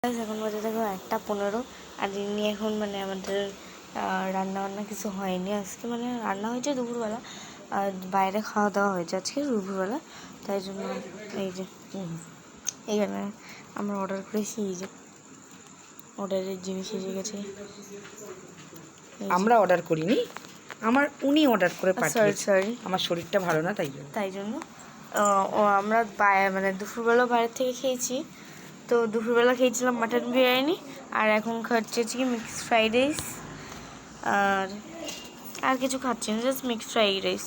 এখন বাজে দেখো 1:15 আর এমনি এখন মানে আমাদের রান্না বান্না কিছু হয়নি আজকে, মানে রান্না হয়েছে দুপুরবেলা আর বাইরে খাওয়া দাওয়া হয়েছে আজকে দুপুরবেলা, তাই জন্য এই যে এইখানে আমরা অর্ডার করেছি, এই যে অর্ডারের জিনিস এসে গেছে। আমরা অর্ডার করিনি, উনি অর্ডার করে পাঠিয়েছে। সরি আমার শরীরটা ভালো না তাই জন্য আমরা মানে দুপুরবেলা বাইরে থেকে খেয়েছি। তো দুপুরবেলা খেয়েছিলাম মাটন বিরিয়ানি, আর এখন খাচ্ছি কি মিক্সড ফ্রাইড রাইস, আর কিছু খাচ্ছি না, জাস্ট মিক্সড ফ্রাইড রাইস।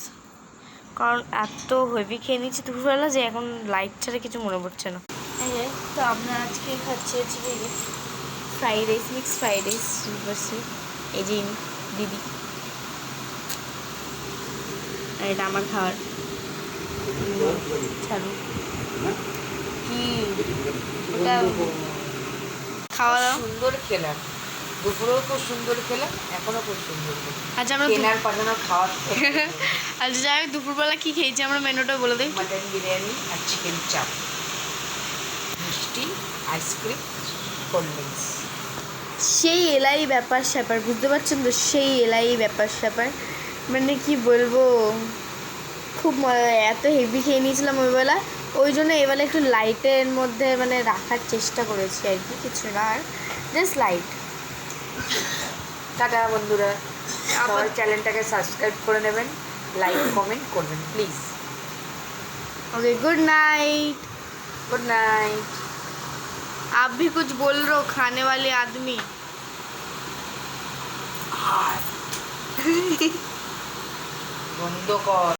কারণ এত হেভি খেয়ে নিচ্ছি দুপুরবেলা যে এখন লাইট ছাড়া কিছু মনে পড়ছে না। তো আমরা আজকে খাচ্ছি fried rice, mixed fried rice বসে, এই যে দিদি, আর এটা আমার খাওয়ার। ছাড়ো কি ওটা খাওয়া দাওয়া সুন্দর খেলাম, দুপুরেও খুব সুন্দর খেলাম, এখনো খুব সুন্দর খেলাম। আচ্ছা আমরা কেনার পাঠানো খাওয়ার আচ্ছা যাই হোক, দুপুরবেলা কি খেয়েছি আমরা মেনুটা বলে দিই। মাটন বিরিয়ানি আর চিকেন চাপ, মিষ্টি, আইসক্রিম, কোল্ড ড্রিঙ্কস। সেই এলাই ব্যাপার স্যাপার, বুঝতে পারছেন তো, সেই এলাই ব্যাপার স্যাপার, মানে কি বলবো, খুব এত হেভি খেয়ে নিয়েছিলাম ওইবেলা, ওই জন্য এবেলা একটু লাইটের মধ্যে মানে রাখার চেষ্টা করেছি আর কি, কিছু না, আর জাস্ট লাইট। টাটা বন্ধুরা, আমার চ্যানেলটাকে সাবস্ক্রাইব করে নেবেন, লাইক কমেন্ট করবেন please. Okay, good night. Good night. आप भी कुछ बोल रहे हो खाने वाले आदमी। বন্ধ কর।